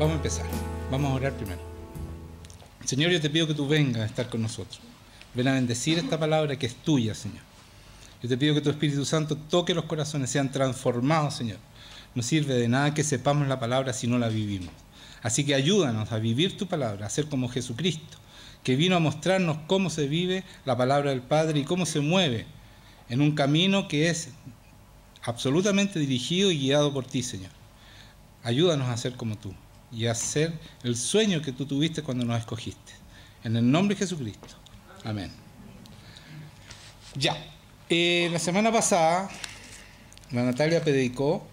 Vamos a empezar. Vamos a orar primero. Señor, yo te pido que tú vengas a estar con nosotros. Ven a bendecir esta palabra que es tuya, Señor. Yo te pido que tu Espíritu Santo toque los corazones, sean transformados, Señor. No sirve de nada que sepamos la palabra si no la vivimos. Así que ayúdanos a vivir tu palabra, a ser como Jesucristo, que vino a mostrarnos cómo se vive la palabra del Padre y cómo se mueve en un camino que es absolutamente dirigido y guiado por ti, Señor. Ayúdanos a ser como tú y a hacer el sueño que tú tuviste cuando nos escogiste. En el nombre de Jesucristo. Amén. Ya. La semana pasada, la Natalia predicó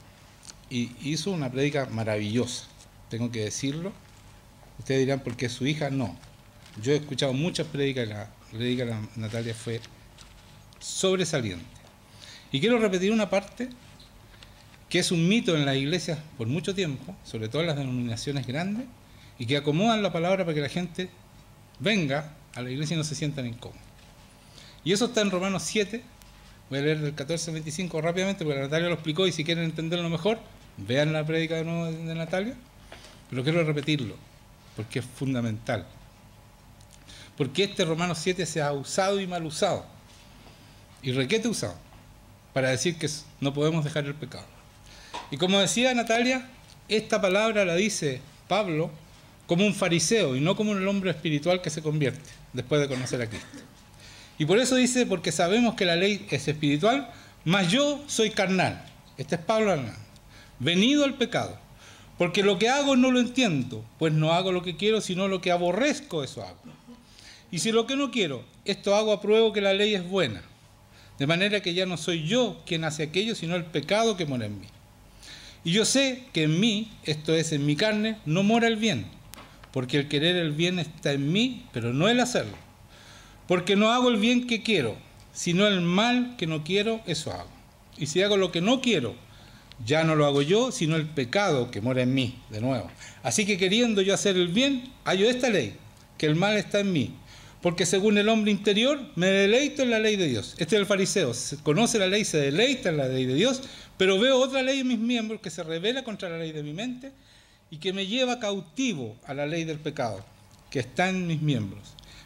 y hizo una prédica maravillosa. Tengo que decirlo. Ustedes dirán, ¿por qué es su hija? No. Yo he escuchado muchas prédicas. La prédica de Natalia fue sobresaliente. Y quiero repetir una parte que es un mito en las iglesias por mucho tiempo, sobre todo en las denominaciones grandes, y que acomodan la palabra para que la gente venga a la iglesia y no se sientan incómodos. Y eso está en Romanos 7. Voy a leer del 14 al 25 rápidamente, porque Natalia lo explicó, y si quieren entenderlo mejor, vean la prédica de nuevo de Natalia. Pero quiero repetirlo, porque es fundamental. Porque este Romanos 7 se ha usado y mal usado, y requete usado, para decir que no podemos dejar el pecado. Y como decía Natalia, esta palabra la dice Pablo como un fariseo y no como un hombre espiritual que se convierte después de conocer a Cristo. Y por eso dice, porque sabemos que la ley es espiritual, mas yo soy carnal. Este es Pablo hablando. Venido al pecado. Porque lo que hago no lo entiendo, pues no hago lo que quiero, sino lo que aborrezco, eso hago. Y si lo que no quiero, esto hago, apruebo que la ley es buena. De manera que ya no soy yo quien hace aquello, sino el pecado que mora en mí. Y yo sé que en mí, esto es, en mi carne, no mora el bien. Porque el querer el bien está en mí, pero no el hacerlo. Porque no hago el bien que quiero, sino el mal que no quiero, eso hago. Y si hago lo que no quiero, ya no lo hago yo, sino el pecado que mora en mí, de nuevo. Así que queriendo yo hacer el bien, hallo esta ley, que el mal está en mí. Porque según el hombre interior, me deleito en la ley de Dios. Este es el fariseo, se conoce la ley, se deleita en la ley de Dios, pero veo otra ley en mis miembros que se revela contra la ley de mi mente y que me lleva cautivo a la ley del pecado, que está en mis miembros.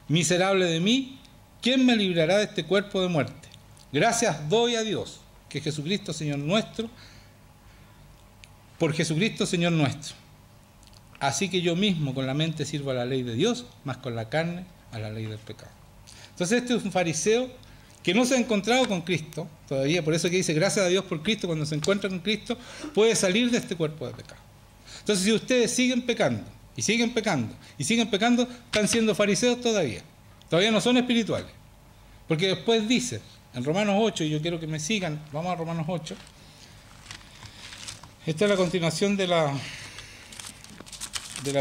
Miserable de mí, ¿quién me librará de este cuerpo de muerte? Gracias doy a Dios, que Jesucristo Señor nuestro, por Jesucristo Señor nuestro. Así que yo mismo con la mente sirvo a la ley de Dios, más con la carne a la ley del pecado. Entonces este es un fariseo que no se ha encontrado con Cristo todavía, por eso que dice, gracias a Dios por Cristo, cuando se encuentra con Cristo, puede salir de este cuerpo de pecado. Entonces si ustedes siguen pecando, y siguen pecando, y siguen pecando, están siendo fariseos todavía. Todavía no son espirituales. Porque después dice, en Romanos 8, y yo quiero que me sigan, vamos a Romanos 8. Esta es la continuación de la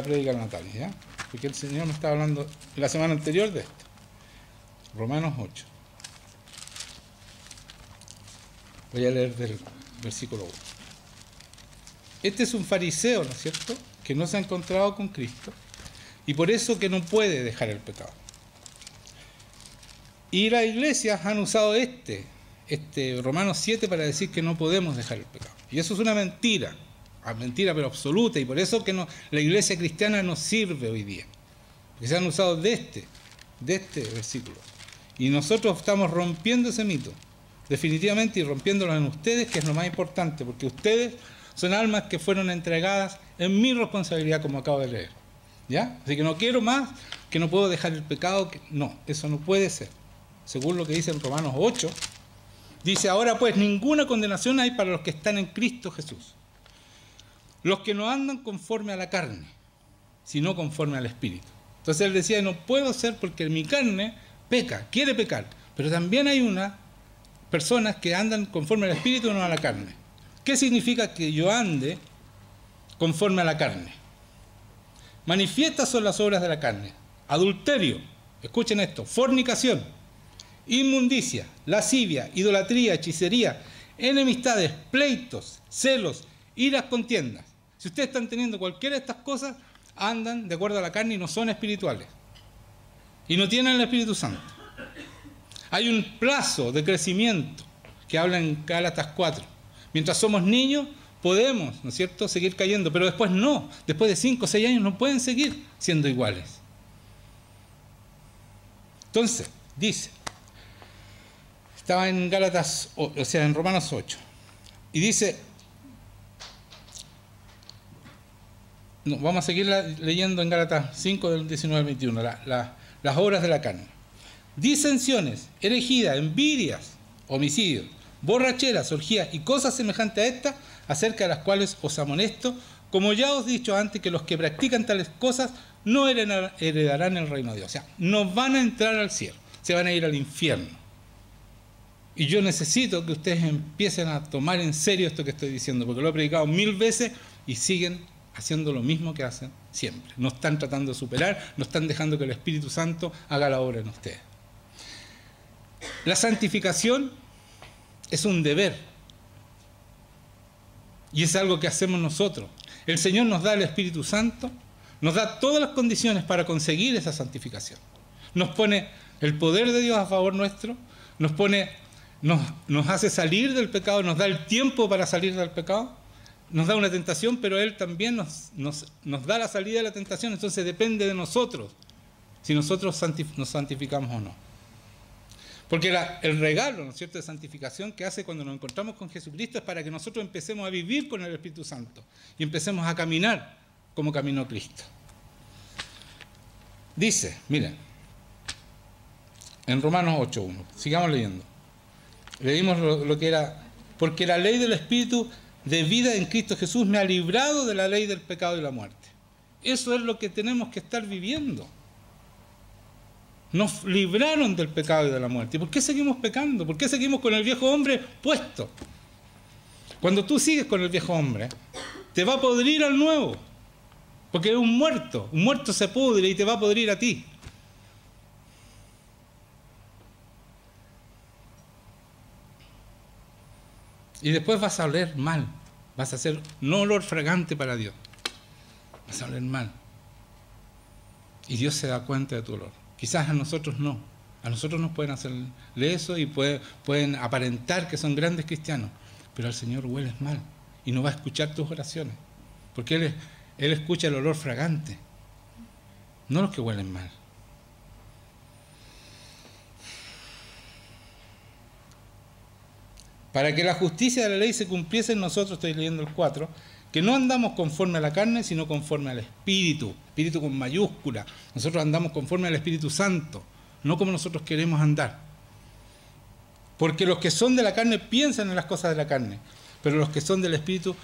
prédica de Natalia, ¿ya? Porque el Señor me estaba hablando la semana anterior de esto. Romanos 8. Voy a leer del versículo 1. Este es un fariseo, ¿no es cierto?, que no se ha encontrado con Cristo y por eso que no puede dejar el pecado. Y las iglesias han usado este Romanos 7 para decir que no podemos dejar el pecado. Y eso es una mentira pero absoluta, y por eso que la iglesia cristiana no sirve hoy día. Porque se han usado de este versículo. Y nosotros estamos rompiendo ese mito, definitivamente, y rompiéndolo en ustedes, que es lo más importante, porque ustedes son almas que fueron entregadas en mi responsabilidad, como acabo de leer. ¿Ya? Así que no quiero más, que no puedo dejar el pecado. No, eso no puede ser. Según lo que dice en Romanos 8, dice, ahora pues ninguna condenación hay para los que están en Cristo Jesús. Los que no andan conforme a la carne, sino conforme al Espíritu. Entonces él decía, no puedo ser porque mi carne peca, quiere pecar. Pero también hay unas personas que andan conforme al Espíritu y no a la carne. ¿Qué significa que yo ande conforme a la carne? Manifiestas son las obras de la carne. Adulterio, escuchen esto, fornicación, inmundicia, lascivia, idolatría, hechicería, enemistades, pleitos, celos, iras, contiendas. Si ustedes están teniendo cualquiera de estas cosas, andan de acuerdo a la carne y no son espirituales. Y no tienen el Espíritu Santo. Hay un plazo de crecimiento que habla en Gálatas 4. Mientras somos niños, podemos, ¿no es cierto?, seguir cayendo, pero después no. Después de 5 o 6 años no pueden seguir siendo iguales. Entonces, dice, estaba en Gálatas, o sea, en Romanos 8, y dice, no, vamos a seguir leyendo en Gálatas 5, del 19 al 21, las obras de la carne. Disensiones, herejías, envidias, homicidios, borracheras, orgías y cosas semejantes a estas, acerca de las cuales os amonesto, como ya os he dicho antes, que los que practican tales cosas no heredarán el reino de Dios. O sea, no van a entrar al cielo, se van a ir al infierno. Y yo necesito que ustedes empiecen a tomar en serio esto que estoy diciendo, porque lo he predicado 1000 veces y siguen haciendo lo mismo que hacen siempre. No están tratando de superar, no están dejando que el Espíritu Santo haga la obra en ustedes. La santificación es un deber y es algo que hacemos nosotros. El Señor nos da el Espíritu Santo, nos da todas las condiciones para conseguir esa santificación. Nos pone el poder de Dios a favor nuestro, nos hace salir del pecado, nos da el tiempo para salir del pecado, nos da una tentación, pero Él también nos da la salida de la tentación. Entonces depende de nosotros si nosotros nos santificamos o no. Porque el regalo, ¿no es cierto?, de santificación que hace cuando nos encontramos con Jesucristo es para que nosotros empecemos a vivir con el Espíritu Santo y empecemos a caminar como caminó Cristo. Dice, miren, en Romanos 8:1, sigamos leyendo. Leímos lo que era, porque la ley del Espíritu de vida en Cristo Jesús me ha librado de la ley del pecado y la muerte. Eso es lo que tenemos que estar viviendo. Nos libraron del pecado y de la muerte. ¿Y por qué seguimos pecando? ¿Por qué seguimos con el viejo hombre puesto? Cuando tú sigues con el viejo hombre, te va a podrir al nuevo. Porque es un muerto. Un muerto se pudre y te va a podrir a ti. Y después vas a oler mal. Vas a hacer no olor fragante para Dios. Vas a oler mal. Y Dios se da cuenta de tu olor. Quizás a nosotros no. A nosotros nos pueden hacerle eso y pueden aparentar que son grandes cristianos. Pero al Señor hueles mal. Y no va a escuchar tus oraciones. Porque Él escucha el olor fragante. No los que huelen mal. Para que la justicia de la ley se cumpliese en nosotros, estoy leyendo el 4, que no andamos conforme a la carne, sino conforme al Espíritu. Espíritu con mayúscula. Nosotros andamos conforme al Espíritu Santo, no como nosotros queremos andar. Porque los que son de la carne piensan en las cosas de la carne, pero los que son del Espíritu,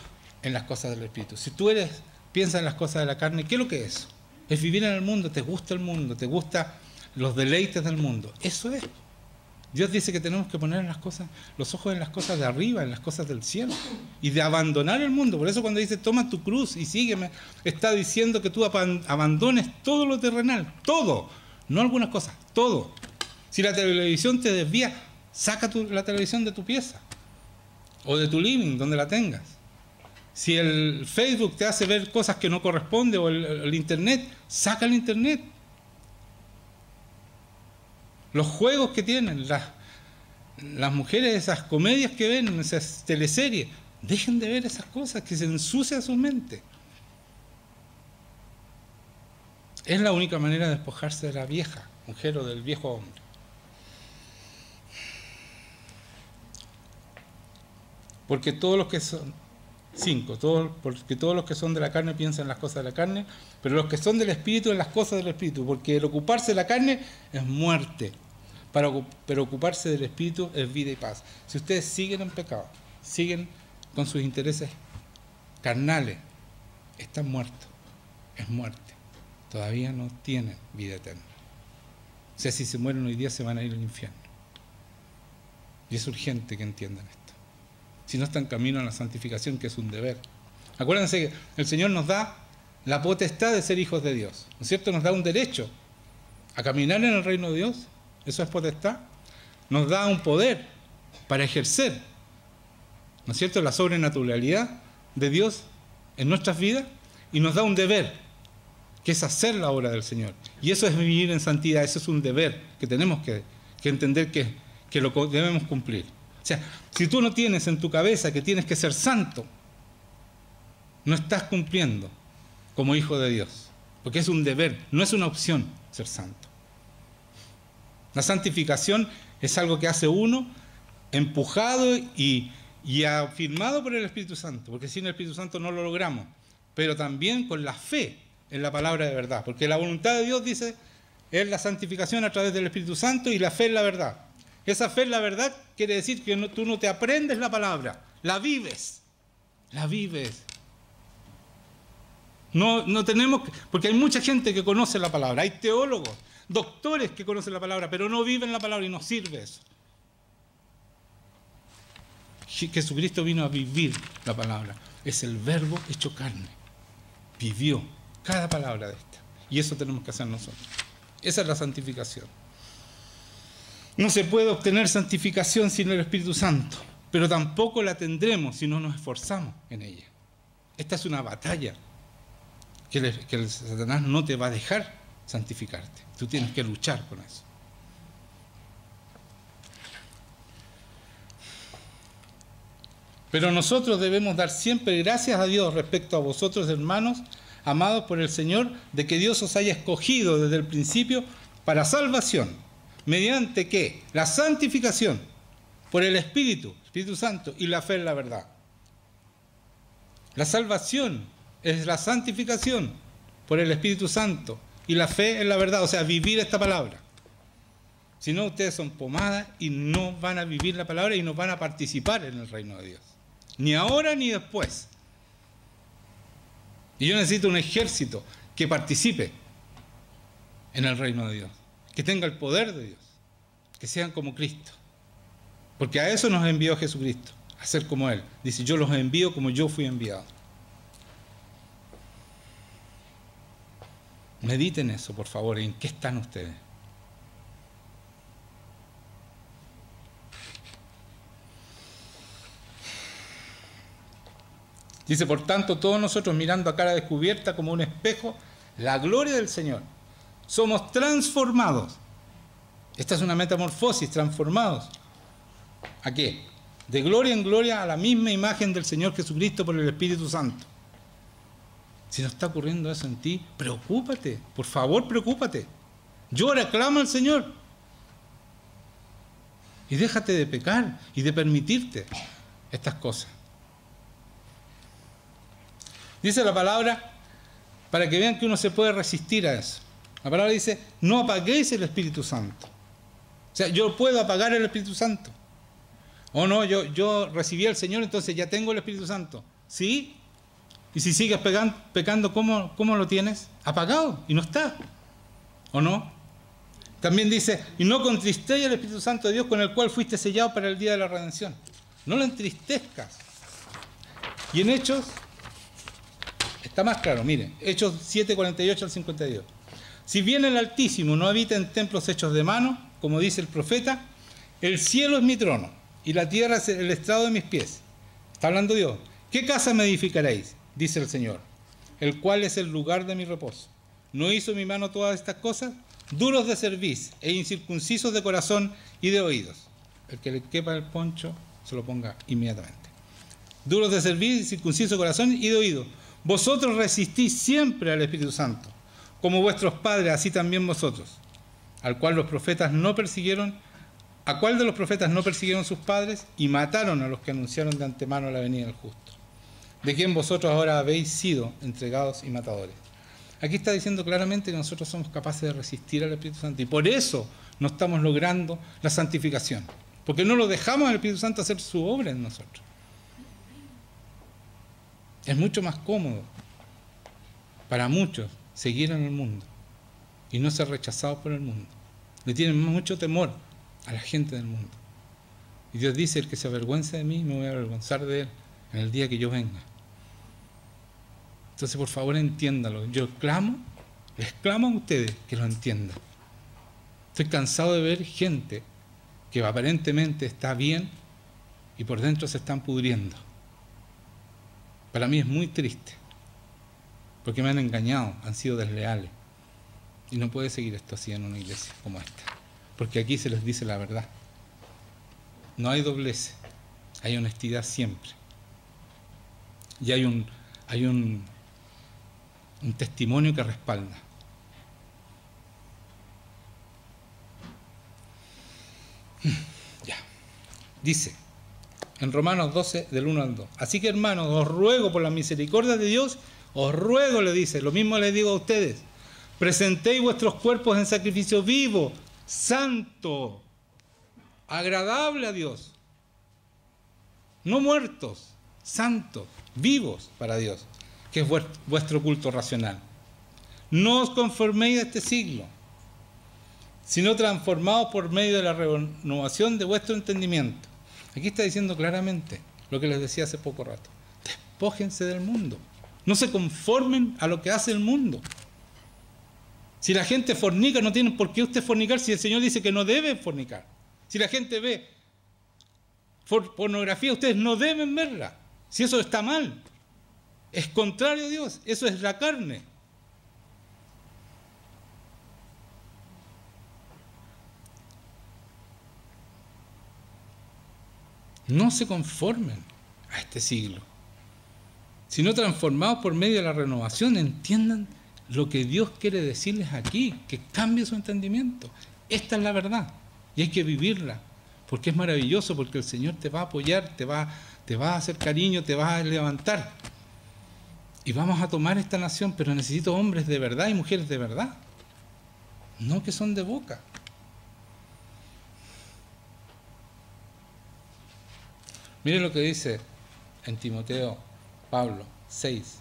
en las cosas del Espíritu. Si tú piensas en las cosas de la carne, ¿qué es lo que es? Es vivir en el mundo, te gusta el mundo, te gustan los deleites del mundo. Eso es. Dios dice que tenemos que poner los ojos en las cosas de arriba, en las cosas del cielo, y de abandonar el mundo. Por eso cuando dice, toma tu cruz y sígueme, está diciendo que tú abandones todo lo terrenal, todo, no algunas cosas, todo. Si la televisión te desvía, saca la televisión de tu pieza, o de tu living, donde la tengas. Si el Facebook te hace ver cosas que no corresponden, o el internet, saca el internet. Los juegos que tienen, las mujeres, esas comedias que ven, esas teleseries, dejen de ver esas cosas, que se ensucia su mente. Es la única manera de despojarse de la vieja mujer o del viejo hombre. Porque todos los que son, porque todos los que son de la carne piensan en las cosas de la carne, pero los que son del Espíritu en las cosas del Espíritu, porque el ocuparse de la carne es muerte, pero ocuparse del Espíritu es vida y paz. Si ustedes siguen en pecado, siguen con sus intereses carnales, están muertos, es muerte, todavía no tienen vida eterna. O sea, si se mueren hoy día se van a ir al infierno. Y es urgente que entiendan esto. Si no están camino a la santificación, que es un deber. Acuérdense que el Señor nos da la potestad de ser hijos de Dios, ¿no es cierto? Nos da un derecho a caminar en el reino de Dios, eso es potestad. Nos da un poder para ejercer, ¿no es cierto?, la sobrenaturalidad de Dios en nuestras vidas, y nos da un deber, que es hacer la obra del Señor. Y eso es vivir en santidad, eso es un deber que tenemos que entender que lo debemos cumplir. O sea, si tú no tienes en tu cabeza que tienes que ser santo, no estás cumpliendo como hijo de Dios, porque es un deber, no es una opción ser santo. La santificación es algo que hace uno empujado y afirmado por el Espíritu Santo, porque sin el Espíritu Santo no lo logramos, pero también con la fe en la palabra de verdad, porque la voluntad de Dios, dice, es la santificación a través del Espíritu Santo, y la fe en la verdad. Esa fe en la verdad quiere decir que tú no te aprendes la palabra, la vives. La vives. No tenemos que, porque hay mucha gente que conoce la palabra, hay teólogos, doctores que conocen la palabra, pero no viven la palabra y no sirve eso. Jesucristo vino a vivir la palabra. Es el verbo hecho carne. Vivió cada palabra de esta. Y eso tenemos que hacer nosotros. Esa es la santificación. No se puede obtener santificación sin el Espíritu Santo, pero tampoco la tendremos si no nos esforzamos en ella. Esta es una batalla que el Satanás no te va a dejar santificarte. Tú tienes que luchar con eso. Pero nosotros debemos dar siempre gracias a Dios respecto a vosotros, hermanos, amados por el Señor, de que Dios os haya escogido desde el principio para salvación, mediante ¿qué? La santificación por el Espíritu Santo, y la fe en la verdad. La salvación es la santificación por el Espíritu Santo y la fe en la verdad, o sea, vivir esta palabra. Si no, ustedes son pomadas y no van a vivir la palabra y no van a participar en el reino de Dios. Ni ahora ni después. Y yo necesito un ejército que participe en el reino de Dios, que tenga el poder de Dios, que sean como Cristo. Porque a eso nos envió Jesucristo, a ser como Él. Dice, yo los envío como yo fui enviado. Mediten eso, por favor, en qué están ustedes. Dice, por tanto, todos nosotros mirando a cara descubierta como un espejo la gloria del Señor, somos transformados. Esta es una metamorfosis, transformados. ¿A qué? De gloria en gloria a la misma imagen del Señor Jesucristo por el Espíritu Santo. Si no está ocurriendo eso en ti, preocúpate, por favor, preocúpate. Llora, clama al Señor. Y déjate de pecar y de permitirte estas cosas. Dice la palabra, para que vean que uno se puede resistir a eso. La palabra dice, no apaguéis el Espíritu Santo. O sea, yo puedo apagar el Espíritu Santo. O no, yo recibí al Señor, entonces ya tengo el Espíritu Santo. ¿Sí? Y si sigues pecando, ¿cómo lo tienes? Apagado, y no está. ¿O no? También dice, y no contristéis al Espíritu Santo de Dios, con el cual fuiste sellado para el día de la redención. No lo entristezcas. Y en Hechos está más claro, miren, Hechos 7, 48 al 52. Si bien el Altísimo no habita en templos hechos de mano, como dice el profeta, el cielo es mi trono y la tierra es el estrado de mis pies. Está hablando Dios. ¿Qué casa me edificaréis? Dice el Señor, el cual es el lugar de mi reposo. ¿No hizo mi mano todas estas cosas? Duros de cerviz e incircuncisos de corazón y de oídos. El que le quepa el poncho, se lo ponga inmediatamente. Duros de cerviz, incircuncisos de corazón y de oídos. Vosotros resistís siempre al Espíritu Santo, como vuestros padres, así también vosotros, al cual los profetas no persiguieron, ¿a cuál de los profetas no persiguieron sus padres y mataron a los que anunciaron de antemano la venida del justo? De quien vosotros ahora habéis sido entregados y matadores. Aquí está diciendo claramente que nosotros somos capaces de resistir al Espíritu Santo y por eso no estamos logrando la santificación, porque no lo dejamos al Espíritu Santo hacer su obra en nosotros. Es mucho más cómodo para muchos seguir en el mundo y no ser rechazados por el mundo. Le tienen mucho temor a la gente del mundo. Y Dios dice, el que se avergüence de mí, me voy a avergonzar de él en el día que yo venga. Entonces, por favor, entiéndalo. Yo les clamo a ustedes que lo entiendan. Estoy cansado de ver gente que aparentemente está bien y por dentro se están pudriendo. Para mí es muy triste, porque me han engañado, han sido desleales. Y no puede seguir esto así en una iglesia como esta, porque aquí se les dice la verdad. No hay doblez, hay honestidad siempre. Y hay hay un testimonio que respalda. Ya. Dice en Romanos 12, del 1 al 2. Así que, hermanos, os ruego por la misericordia de Dios, os ruego, le dice, lo mismo les digo a ustedes, presentéis vuestros cuerpos en sacrificio vivo, santo, agradable a Dios, no muertos, santos, vivos para Dios, que es vuestro culto racional. No os conforméis a este siglo, sino transformados por medio de la renovación de vuestro entendimiento. Aquí está diciendo claramente lo que les decía hace poco rato. Despójense del mundo. No se conformen a lo que hace el mundo. Si la gente fornica, no tienen por qué usted fornicar si el Señor dice que no deben fornicar. Si la gente ve pornografía, ustedes no deben verla. Si eso está mal, es contrario a Dios. Eso es la carne. No se conformen a este siglo, sino transformados por medio de la renovación. Entiendan lo que Dios quiere decirles aquí, que cambie su entendimiento. Esta es la verdad y hay que vivirla, porque es maravilloso, porque el Señor te va a apoyar, te va a hacer cariño, te va a levantar. Y vamos a tomar esta nación, pero necesito hombres de verdad y mujeres de verdad, no que son de boca. Miren lo que dice en Timoteo, Pablo 6.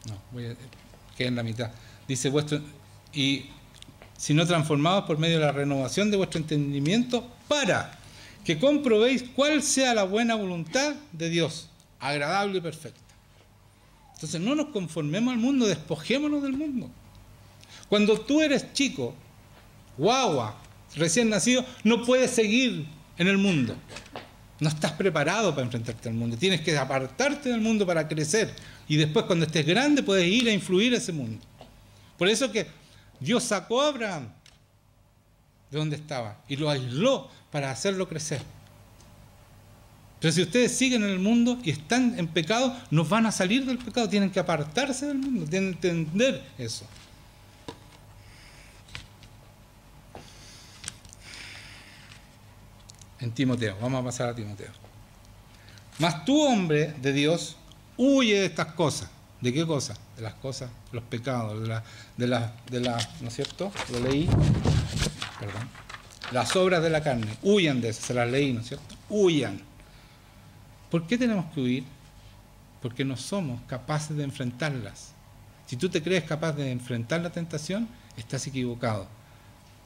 No, queda en la mitad. Dice, y si no transformados por medio de la renovación de vuestro entendimiento, para que comprobéis cuál sea la buena voluntad de Dios, agradable y perfecta. Entonces no nos conformemos al mundo, despojémonos del mundo. Cuando tú eres chico, guagua, recién nacido, no puedes seguir en el mundo. No estás preparado para enfrentarte al mundo. Tienes que apartarte del mundo para crecer. Y después, cuando estés grande, puedes ir a influir a ese mundo. Por eso que Dios sacó a Abraham de donde estaba y lo aisló para hacerlo crecer. Pero si ustedes siguen en el mundo y están en pecado, no van a salir del pecado. Tienen que apartarse del mundo. Tienen que entender eso. En Timoteo, vamos a pasar a Timoteo. Mas tú, hombre de Dios, huye de estas cosas. ¿De qué cosas? De las cosas, los pecados, ¿no es cierto? Lo leí, perdón. Las obras de la carne, huyan de eso, se las leí, ¿no es cierto? Huyan. ¿Por qué tenemos que huir? Porque no somos capaces de enfrentarlas. Si tú te crees capaz de enfrentar la tentación, estás equivocado.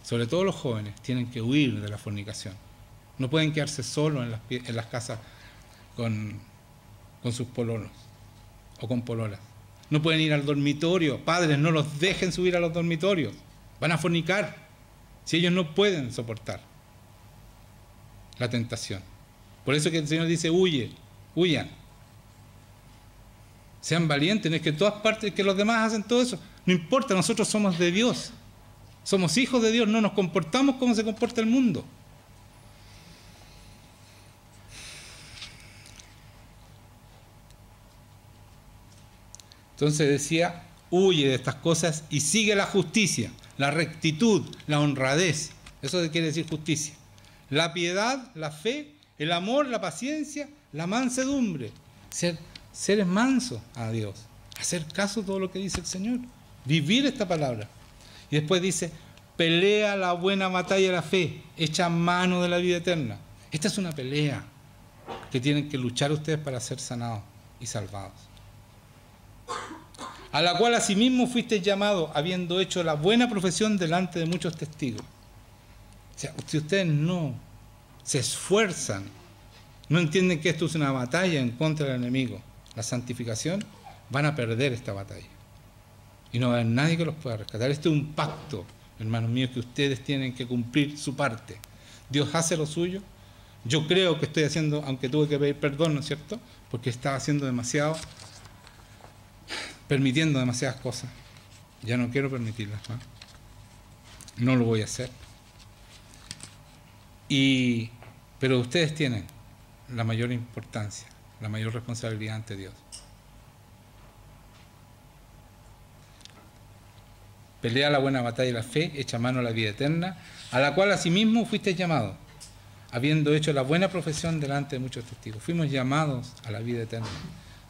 Sobre todo los jóvenes tienen que huir de la fornicación. No pueden quedarse solos en las casas con sus pololos o con pololas. No pueden ir al dormitorio. Padres, no los dejen subir a los dormitorios. Van a fornicar si ellos no pueden soportar la tentación. Por eso que el Señor dice, huyan. Sean valientes, no es que en todas partes, que los demás hacen todo eso. No importa, nosotros somos de Dios. Somos hijos de Dios, no nos comportamos como se comporta el mundo. Entonces decía, huye de estas cosas y sigue la justicia, la rectitud, la honradez. Eso quiere decir justicia. La piedad, la fe, el amor, la paciencia, la mansedumbre. Ser mansos a Dios. Hacer caso a todo lo que dice el Señor. Vivir esta palabra. Y después dice, pelea la buena batalla de la fe, echa mano de la vida eterna. Esta es una pelea que tienen que luchar ustedes para ser sanados y salvados. A la cual asimismo fuisteis llamados, habiendo hecho la buena profesión delante de muchos testigos. O sea, si ustedes no se esfuerzan, no entienden que esto es una batalla en contra del enemigo, la santificación, van a perder esta batalla. Y no va a haber nadie que los pueda rescatar. Este es un pacto, hermanos míos, que ustedes tienen que cumplir su parte. Dios hace lo suyo. Yo creo que estoy haciendo, aunque tuve que pedir perdón, ¿no es cierto? Porque estaba haciendo demasiado, permitiendo demasiadas cosas. Ya no quiero permitirlas, ¿no? No lo voy a hacer. Pero ustedes tienen la mayor importancia, la mayor responsabilidad ante Dios. Pelea la buena batalla de la fe, echa mano a la vida eterna, a la cual asimismo fuisteis llamados, habiendo hecho la buena profesión delante de muchos testigos. Fuimos llamados a la vida eterna,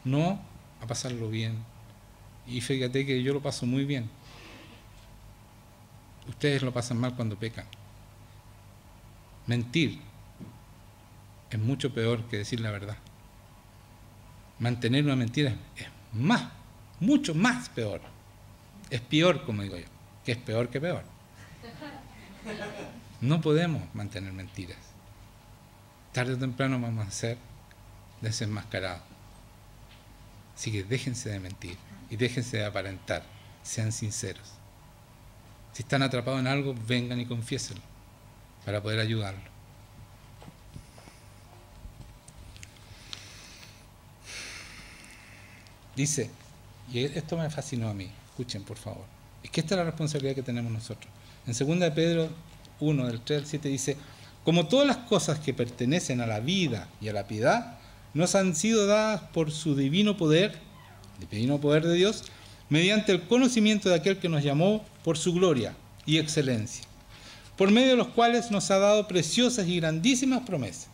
no a pasarlo bien. Y fíjate que yo lo paso muy bien. Ustedes lo pasan mal cuando pecan. Mentir es mucho peor que decir la verdad. Mantener una mentira es más, mucho más peor. Es peor, como digo yo, que es peor que peor. No podemos mantener mentiras. Tarde o temprano vamos a ser desenmascarados. Así que déjense de mentir y déjense de aparentar. Sean sinceros. Si están atrapados en algo, vengan y confiésenlo para poder ayudarlo. Dice, y esto me fascinó a mí, escuchen por favor, es que esta es la responsabilidad que tenemos nosotros. En 2 de Pedro 1, del 3 al 7 dice, como todas las cosas que pertenecen a la vida y a la piedad, nos han sido dadas por su divino poder, el divino poder de Dios, mediante el conocimiento de aquel que nos llamó por su gloria y excelencia, por medio de los cuales nos ha dado preciosas y grandísimas promesas.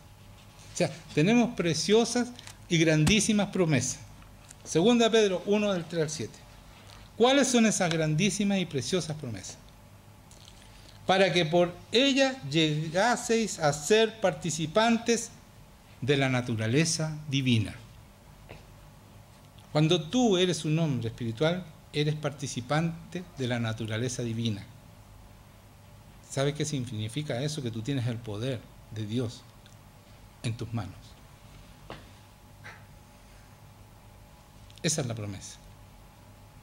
O sea, tenemos preciosas y grandísimas promesas. 2 de Pedro 1, del 3 al 7. ¿Cuáles son esas grandísimas y preciosas promesas? Para que por ellas llegaseis a ser participantes de la naturaleza divina. Cuando tú eres un hombre espiritual, eres participante de la naturaleza divina. ¿Sabes qué significa eso? Que tú tienes el poder de Dios en tus manos. Esa es la promesa.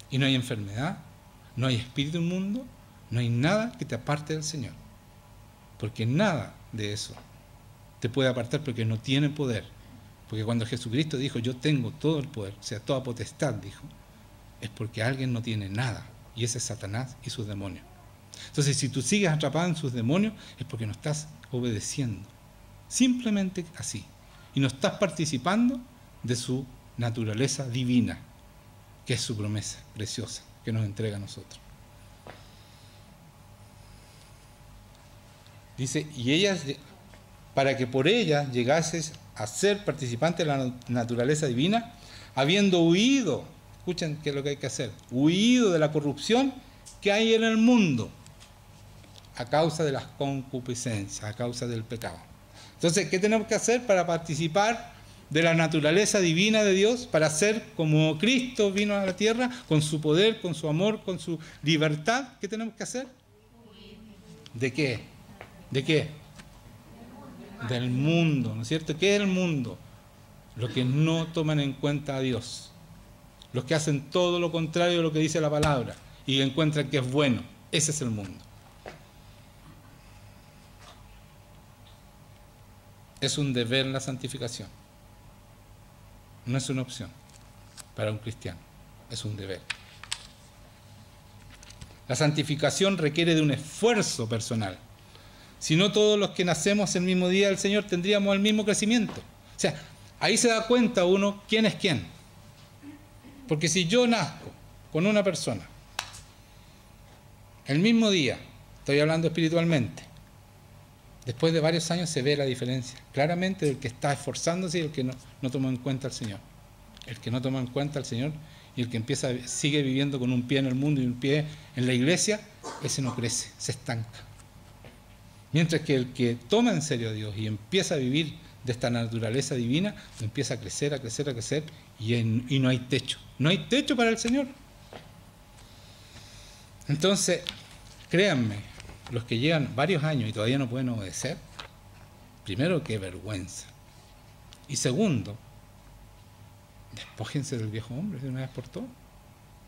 Y no hay enfermedad, no hay espíritu inmundo, no hay nada que te aparte del Señor. Porque nada de eso te puede apartar porque no tiene poder. Porque cuando Jesucristo dijo, yo tengo todo el poder, o sea, toda potestad, dijo, es porque alguien no tiene nada. Y ese es Satanás y sus demonios. Entonces, si tú sigues atrapado en sus demonios, es porque no estás obedeciendo. Simplemente así. Y no estás participando de su naturaleza divina, que es su promesa preciosa que nos entrega a nosotros. Dice, y ellas, para que por ellas llegases a ser participantes de la naturaleza divina, habiendo huido, escuchen qué es lo que hay que hacer, huido de la corrupción que hay en el mundo, a causa de las concupiscencias, a causa del pecado. Entonces, ¿qué tenemos que hacer para participar de la naturaleza divina de Dios, para ser como Cristo vino a la tierra, con su poder, con su amor, con su libertad? ¿Qué tenemos que hacer? ¿De qué? ¿De qué? Del mundo, ¿no es cierto? ¿Qué es el mundo? Los que no toman en cuenta a Dios, los que hacen todo lo contrario de lo que dice la palabra y encuentran que es bueno. Ese es el mundo. Es un deber la santificación. No es una opción para un cristiano, es un deber. La santificación requiere de un esfuerzo personal. Si no, todos los que nacemos el mismo día del Señor tendríamos el mismo crecimiento. O sea, ahí se da cuenta uno quién es quién. Porque si yo nazco con una persona el mismo día, estoy hablando espiritualmente, después de varios años se ve la diferencia claramente del que está esforzándose y el que no toma en cuenta al Señor. El que no toma en cuenta al Señor y el que sigue viviendo con un pie en el mundo y un pie en la iglesia, ese no crece, se estanca. Mientras que el que toma en serio a Dios y empieza a vivir de esta naturaleza divina, empieza a crecer, a crecer, a crecer y no hay techo. No hay techo para el Señor. Entonces, créanme, los que llevan varios años y todavía no pueden obedecer, primero, qué vergüenza. Y segundo, despójense del viejo hombre de una vez por todas,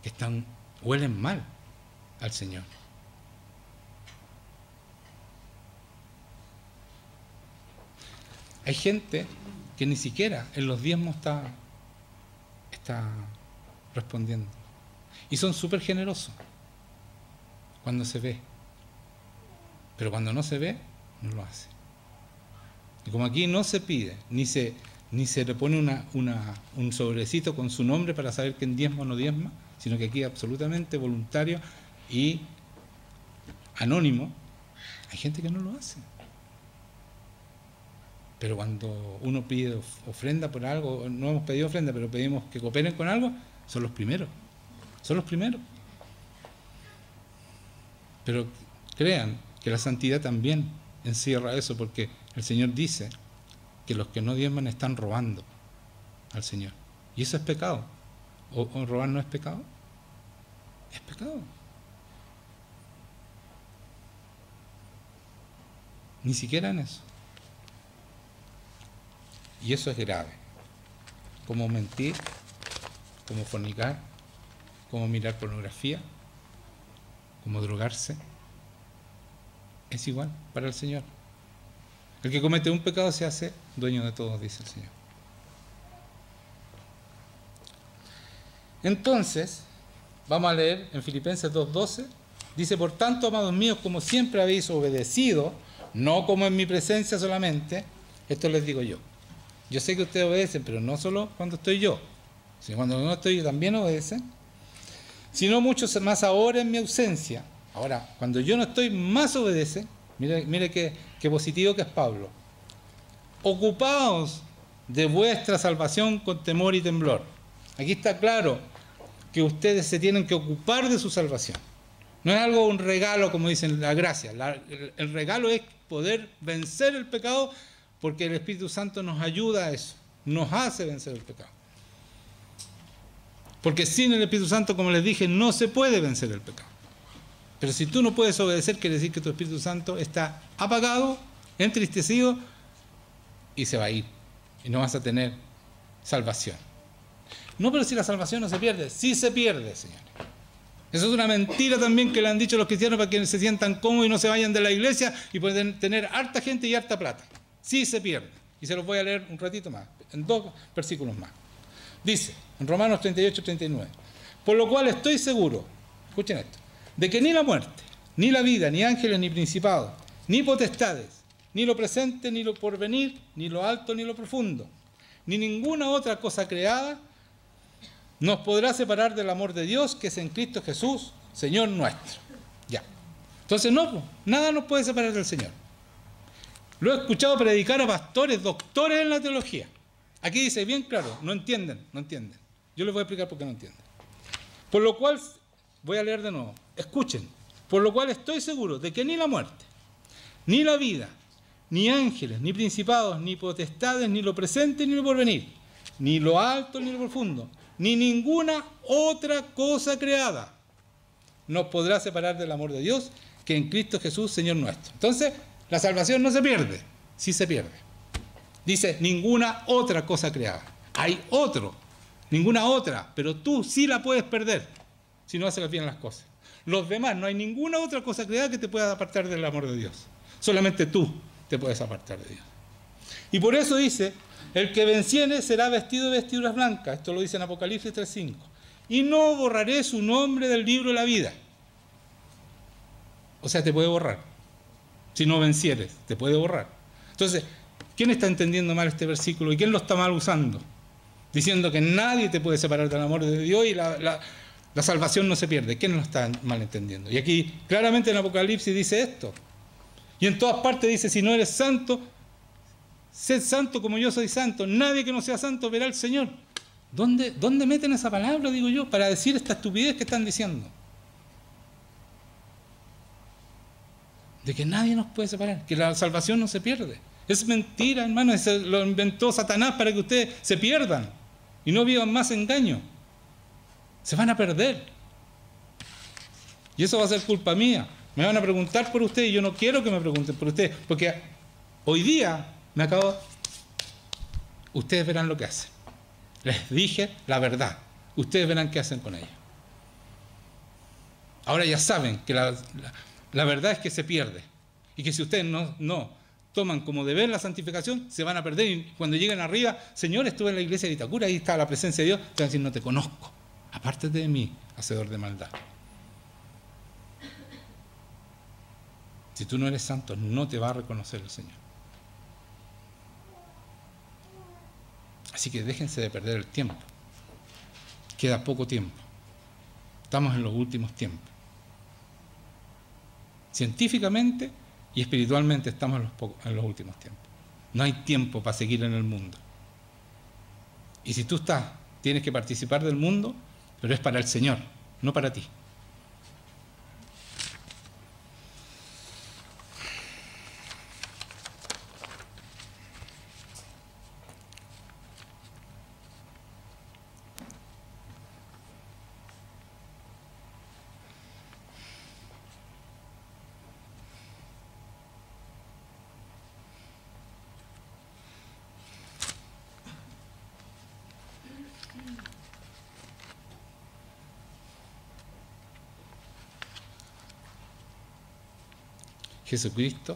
que huelen mal al Señor. Hay gente que ni siquiera en los diezmos está respondiendo. Y son súper generosos cuando se ve. Pero cuando no se ve, no lo hace. Y como aquí no se pide, ni se ni se le pone un sobrecito con su nombre para saber quién diezma o no diezma, sino que aquí es absolutamente voluntario y anónimo. Hay gente que no lo hace. Pero cuando uno pide ofrenda por algo, no hemos pedido ofrenda, pero pedimos que cooperen con algo, son los primeros. Son los primeros. Pero crean que la santidad también encierra eso, porque el Señor dice que los que no diezman están robando al Señor. Y eso es pecado. ¿O robar no es pecado? Es pecado. Ni siquiera en eso. Y eso es grave. Como mentir, como fornicar, como mirar pornografía, como drogarse. Es igual para el Señor. El que comete un pecado se hace dueño de todos, dice el Señor. Entonces, vamos a leer en Filipenses 2:12. Dice, por tanto, amados míos, como siempre habéis obedecido, no como en mi presencia solamente, esto les digo yo. Yo sé que ustedes obedecen, pero no solo cuando estoy yo, sino cuando no estoy yo también obedecen, sino muchos más ahora en mi ausencia. Ahora, cuando yo no estoy, más obedecen. Mire qué positivo que es Pablo. Ocupaos de vuestra salvación con temor y temblor. Aquí está claro que ustedes se tienen que ocupar de su salvación. No es algo, un regalo, como dicen, la gracia. El regalo es poder vencer el pecado, porque el Espíritu Santo nos ayuda a eso, nos hace vencer el pecado. Porque sin el Espíritu Santo, como les dije, no se puede vencer el pecado. Pero si tú no puedes obedecer, quiere decir que tu Espíritu Santo está apagado, entristecido, y se va a ir. Y no vas a tener salvación. No, pero si la salvación no se pierde, sí se pierde, señores. Eso es una mentira también que le han dicho los cristianos para que se sientan cómodos y no se vayan de la iglesia y pueden tener harta gente y harta plata. Sí se pierde. Y se los voy a leer un ratito más, en 2 versículos más. Dice, en Romanos 38-39, por lo cual estoy seguro, escuchen esto, de que ni la muerte, ni la vida, ni ángeles, ni principados, ni potestades, ni lo presente, ni lo porvenir, ni lo alto, ni lo profundo, ni ninguna otra cosa creada nos podrá separar del amor de Dios que es en Cristo Jesús, Señor nuestro. Ya. Entonces no, nada nos puede separar del Señor. Lo he escuchado predicar a pastores, doctores en la teología. Aquí dice bien claro, no entienden. Yo les voy a explicar por qué no entienden. Por lo cual, voy a leer de nuevo, escuchen, por lo cual estoy seguro de que ni la muerte, ni la vida, ni ángeles, ni principados, ni potestades, ni lo presente, ni lo porvenir, ni lo alto, ni lo profundo, ni ninguna otra cosa creada nos podrá separar del amor de Dios que en Cristo Jesús, Señor nuestro. Entonces, la salvación no se pierde, sí se pierde. Dice, ninguna otra cosa creada. Hay otro, ninguna otra, pero tú sí la puedes perder si no haces bien las cosas. Los demás, no hay ninguna otra cosa creada que te pueda apartar del amor de Dios. Solamente tú te puedes apartar de Dios. Y por eso dice, el que venciere será vestido de vestiduras blancas. Esto lo dice en Apocalipsis 3:5. Y no borraré su nombre del libro de la vida. O sea, te puede borrar. Si no vencieres, te puede borrar. Entonces, ¿quién está entendiendo mal este versículo y quién lo está mal usando? Diciendo que nadie te puede separar del amor de Dios y la salvación no se pierde. ¿Quién lo está mal entendiendo? Y aquí claramente en Apocalipsis dice esto. Y en todas partes dice, si no eres santo, sed santo como yo soy santo. Nadie que no sea santo verá al Señor. ¿Dónde meten esa palabra, digo yo, para decir esta estupidez que están diciendo? De que nadie nos puede separar, que la salvación no se pierde. Es mentira, hermano, eso lo inventó Satanás para que ustedes se pierdan y no vivan más engaño. Se van a perder. Y eso va a ser culpa mía. Me van a preguntar por ustedes y yo no quiero que me pregunten por ustedes, porque hoy día ustedes verán lo que hacen. Les dije la verdad. Ustedes verán qué hacen con ella. Ahora ya saben que la verdad es que se pierde. Y que si ustedes no toman como deber la santificación, se van a perder. Y cuando lleguen arriba, Señor, estuve en la iglesia de Itacura, ahí está la presencia de Dios, te van a decir, no te conozco. Apártate de mí, hacedor de maldad. Si tú no eres santo, no te va a reconocer el Señor. Así que déjense de perder el tiempo. Queda poco tiempo. Estamos en los últimos tiempos. Científicamente y espiritualmente estamos en los últimos tiempos. No hay tiempo para seguir en el mundo. Y si tú tienes que participar del mundo, pero es para el Señor, no para ti. Jesucristo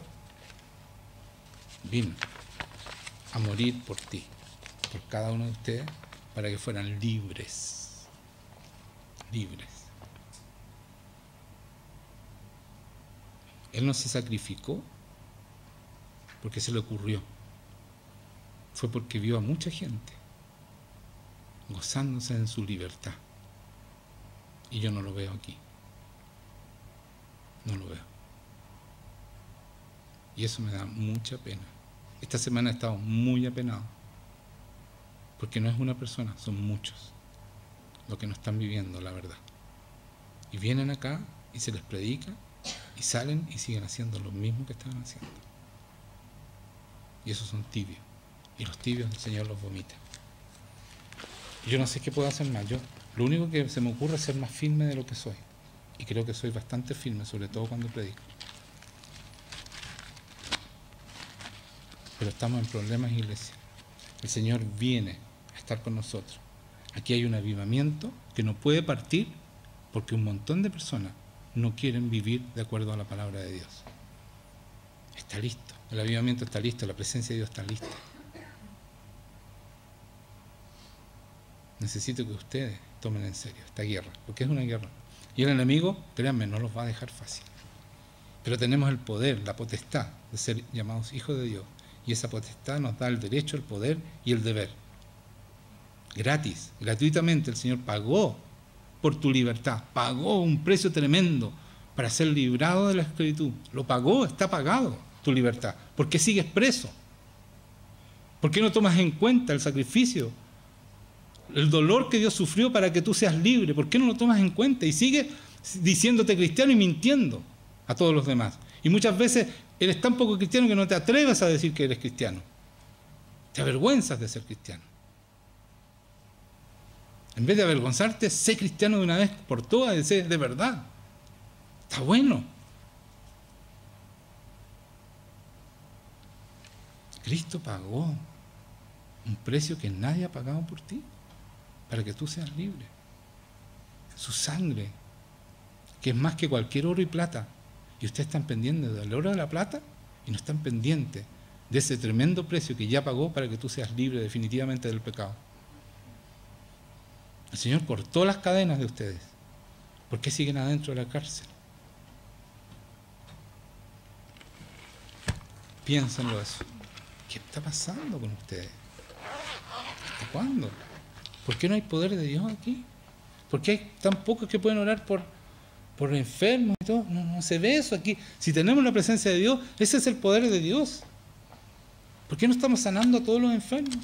vino a morir por ti, por cada uno de ustedes, para que fueran libres. Libres. Él no se sacrificó porque se le ocurrió. Fue porque vio a mucha gente gozándose en su libertad. Y yo no lo veo aquí. No lo veo. Y eso me da mucha pena. Esta semana he estado muy apenado. Porque no es una persona, son muchos los que no están viviendo la verdad. Y vienen acá y se les predica y salen y siguen haciendo lo mismo que estaban haciendo. Y esos son tibios. Y los tibios el Señor los vomita. Y yo no sé qué puedo hacer más. Lo único que se me ocurre es ser más firme de lo que soy. Y creo que soy bastante firme, sobre todo cuando predico. Pero estamos en problemas, iglesia. El Señor viene a estar con nosotros. Aquí hay un avivamiento que no puede partir porque un montón de personas no quieren vivir de acuerdo a la palabra de Dios. Está listo. El avivamiento está listo. La presencia de Dios está lista. Necesito que ustedes tomen en serio esta guerra, porque es una guerra. Y el enemigo, créanme, no los va a dejar fácil. Pero tenemos el poder, la potestad de ser llamados hijos de Dios. Y esa potestad nos da el derecho, el poder y el deber. Gratis, gratuitamente el Señor pagó por tu libertad. Pagó un precio tremendo para ser librado de la esclavitud. Lo pagó, está pagado tu libertad. ¿Por qué sigues preso? ¿Por qué no tomas en cuenta el sacrificio? El dolor que Dios sufrió para que tú seas libre. ¿Por qué no lo tomas en cuenta? Y sigues diciéndote cristiano y mintiendo a todos los demás. Y muchas veces eres tan poco cristiano que no te atreves a decir que eres cristiano. Te avergüenzas de ser cristiano. En vez de avergonzarte, sé cristiano de una vez por todas, sé de verdad. Está bueno. Cristo pagó un precio que nadie ha pagado por ti, para que tú seas libre. Su sangre, que es más que cualquier oro y plata. Y ustedes están pendientes del oro y de la plata y no están pendientes de ese tremendo precio que ya pagó para que tú seas libre definitivamente del pecado. El Señor cortó las cadenas de ustedes. ¿Por qué siguen adentro de la cárcel? Piénsenlo eso. ¿Qué está pasando con ustedes? ¿Hasta cuándo? ¿Por qué no hay poder de Dios aquí? ¿Por qué hay tan pocos que pueden orar por enfermos y todo? No se ve eso aquí. Si tenemos la presencia de Dios, ese es el poder de Dios. ¿Por qué no estamos sanando a todos los enfermos?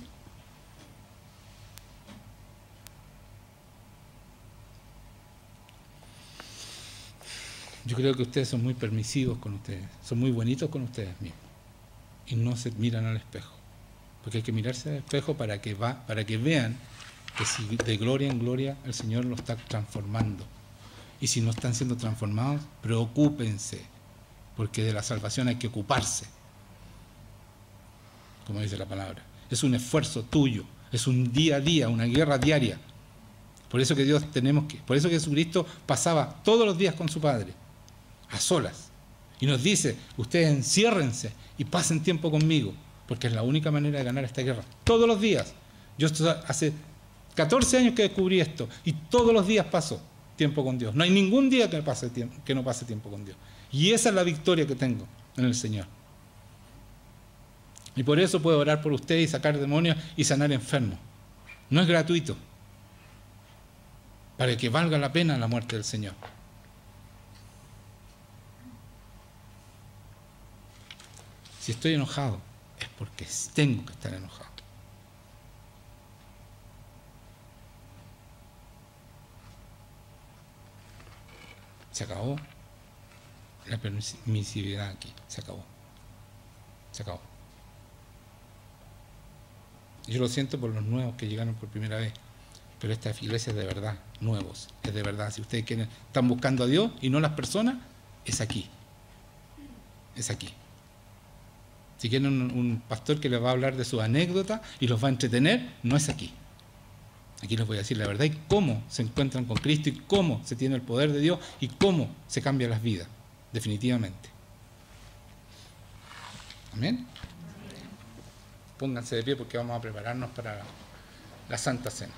Yo creo que ustedes son muy permisivos con ustedes, son muy bonitos con ustedes mismos y no se miran al espejo, porque hay que mirarse al espejo para que vean que si de gloria en gloria el Señor lo está transformando. Y si no están siendo transformados, preocúpense, porque de la salvación hay que ocuparse, como dice la palabra. Es un esfuerzo tuyo, es un día a día, una guerra diaria. Por eso que por eso que Jesucristo pasaba todos los días con su Padre, a solas. Y nos dice, ustedes enciérrense y pasen tiempo conmigo, porque es la única manera de ganar esta guerra. Todos los días. Yo hace 14 años que descubrí esto, y todos los días paso tiempo con Dios. No hay ningún día que no pase tiempo con Dios. Y esa es la victoria que tengo en el Señor. Y por eso puedo orar por ustedes y sacar demonios y sanar enfermos. No es gratuito. Para que valga la pena la muerte del Señor. Si estoy enojado, es porque tengo que estar enojado. Se acabó la permisividad aquí. Se acabó. Se acabó. Yo lo siento por los nuevos que llegaron por primera vez, pero esta iglesia es de verdad, nuevos, es de verdad. Si ustedes quieren, están buscando a Dios y no las personas, es aquí. Es aquí. Si quieren un pastor que les va a hablar de su anécdota y los va a entretener, no es aquí. Aquí les voy a decir la verdad y cómo se encuentran con Cristo y cómo se tiene el poder de Dios y cómo se cambian las vidas, definitivamente. Amén. Pónganse de pie porque vamos a prepararnos para la Santa Cena.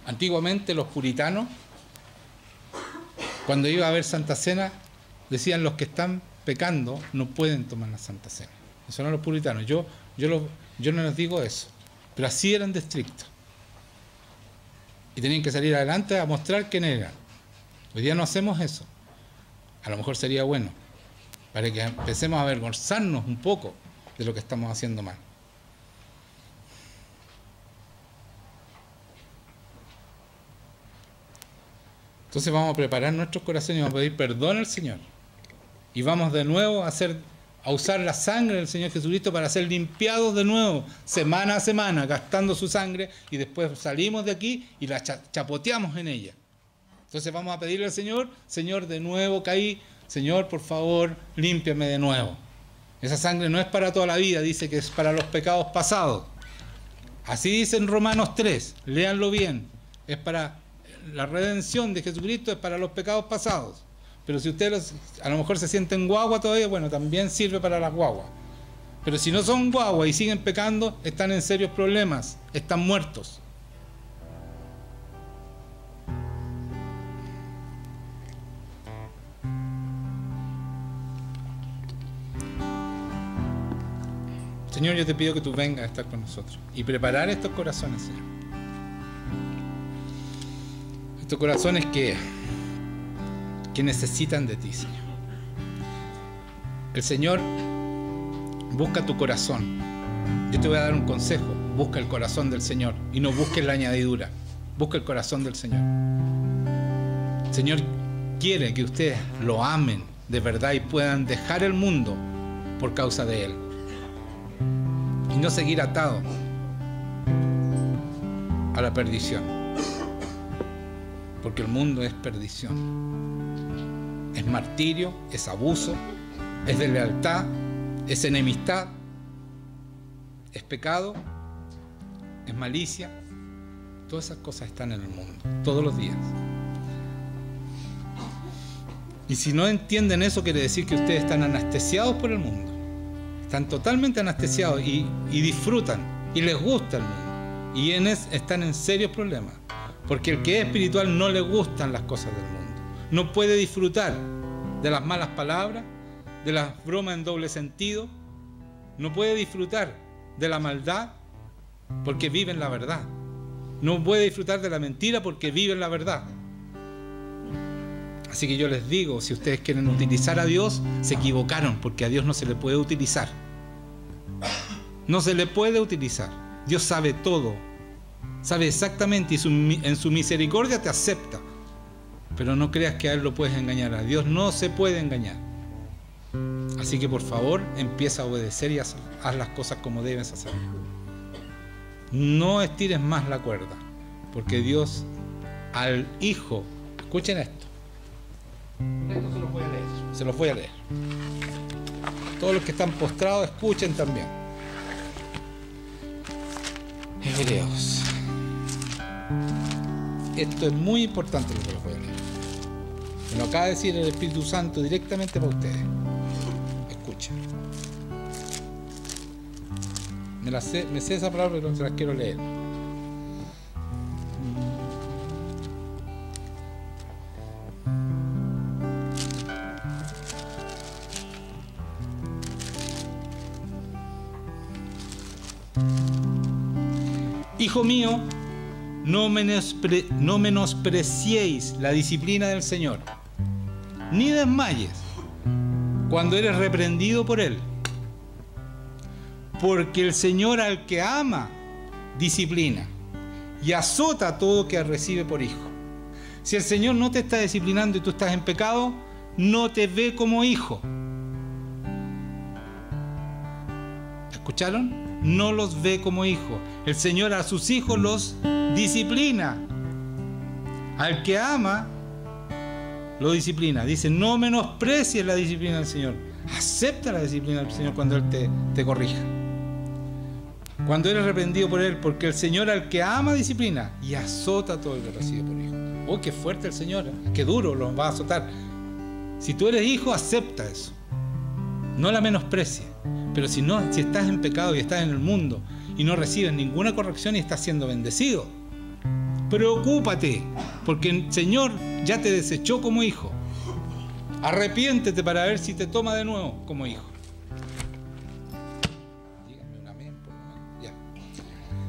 Antiguamente los puritanos, cuando iba a haber Santa Cena, decían los que están pecando no pueden tomar la Santa Cena. Eso eran los puritanos. Yo no les digo eso, pero así eran de estrictos. Y tenían que salir adelante a mostrar quién eran. Hoy día no hacemos eso. A lo mejor sería bueno, para que empecemos a avergonzarnos un poco de lo que estamos haciendo mal. Entonces vamos a preparar nuestros corazones y vamos a pedir perdón al Señor. Y vamos de nuevo a usar la sangre del Señor Jesucristo para ser limpiados de nuevo, semana a semana, gastando su sangre, y después salimos de aquí y la chapoteamos en ella. Entonces vamos a pedirle al Señor, Señor, de nuevo caí, Señor, por favor, límpiame de nuevo. Esa sangre no es para toda la vida, dice que es para los pecados pasados. Así dice en Romanos 3, léanlo bien, es para la redención de Jesucristo, es para los pecados pasados. Pero si ustedes a lo mejor se sienten guagua todavía, bueno, también sirve para las guaguas. Pero si no son guaguas y siguen pecando, están en serios problemas, están muertos. Señor, yo te pido que tú vengas a estar con nosotros y preparar estos corazones, Señor. Estos corazones que necesitan de ti, Señor. El Señor busca tu corazón. Yo te voy a dar un consejo. Busca el corazón del Señor y no busques la añadidura. Busca el corazón del Señor. El Señor quiere que ustedes lo amen de verdad y puedan dejar el mundo por causa de Él. Y no seguir atado a la perdición. Porque el mundo es perdición. Es martirio, es abuso, es deslealtad, es enemistad, es pecado, es malicia. Todas esas cosas están en el mundo, todos los días. Y si no entienden eso, quiere decir que ustedes están anestesiados por el mundo. Están totalmente anestesiados y disfrutan y les gusta el mundo. Y están en serios problemas. Porque el que es espiritual no le gustan las cosas del mundo. No puede disfrutar de las malas palabras, de las bromas en doble sentido. No puede disfrutar de la maldad porque vive en la verdad. No puede disfrutar de la mentira porque vive en la verdad. Así que yo les digo, si ustedes quieren utilizar a Dios, se equivocaron, porque a Dios no se le puede utilizar. No se le puede utilizar. Dios sabe todo. Sabe exactamente y en su misericordia te acepta. Pero no creas que a Él lo puedes engañar. A Dios no se puede engañar. Así que por favor, empieza a obedecer y haz las cosas como debes hacer. No estires más la cuerda, porque Dios al Hijo, escuchen esto. Esto se los voy a leer. Se los voy a leer. Todos los que están postrados, escuchen también. Hebreos. Esto es muy importante lo que les voy a leer. Me lo acaba de decir el Espíritu Santo directamente para ustedes. Escuchen. Me sé esa palabra, pero se las quiero leer. Hijo mío, no menospreciéis la disciplina del Señor, ni desmayes cuando eres reprendido por Él. Porque el Señor al que ama, disciplina y azota a todo que recibe por hijo. Si el Señor no te está disciplinando y tú estás en pecado, no te ve como hijo. ¿Escucharon? No los ve como hijos. El Señor a sus hijos los disciplina. Al que ama, lo disciplina. Dice, no menosprecies la disciplina del Señor. Acepta la disciplina del Señor cuando Él te corrija. Cuando eres reprendido por Él, porque el Señor al que ama disciplina y azota a todo el que recibe por hijo. Oh, qué fuerte el Señor, qué duro los va a azotar. Si tú eres hijo, acepta eso. No la menosprecies. Pero si estás en pecado y estás en el mundo y no recibes ninguna corrección y estás siendo bendecido, preocúpate, porque el Señor ya te desechó como hijo. Arrepiéntete para ver si te toma de nuevo como hijo. Díganme un amén, por lo menos. Ya.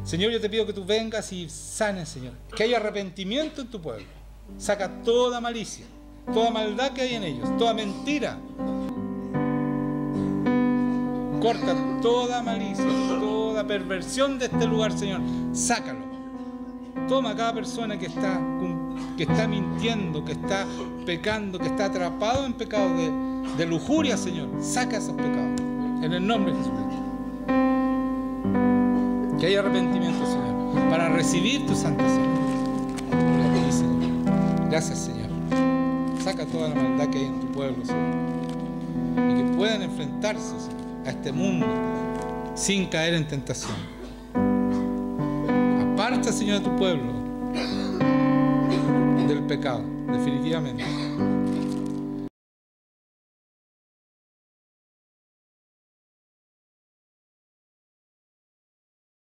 Señor, yo te pido que tú vengas y sanes, Señor. Que haya arrepentimiento en tu pueblo. Saca toda malicia, toda maldad que hay en ellos, toda mentira. Corta toda malicia, toda perversión de este lugar, Señor. Sácalo. Toma a cada persona que está mintiendo, que está pecando, que está atrapado en pecado de lujuria, Señor. Saca esos pecados. En el nombre de Jesucristo. Que haya arrepentimiento, Señor, para recibir tu santa sangre. Señor. Gracias, Señor. Saca toda la maldad que hay en tu pueblo, Señor. Y que puedan enfrentarse, Señor, a este mundo sin caer en tentación. Aparta, Señor, a tu pueblo del pecado, definitivamente.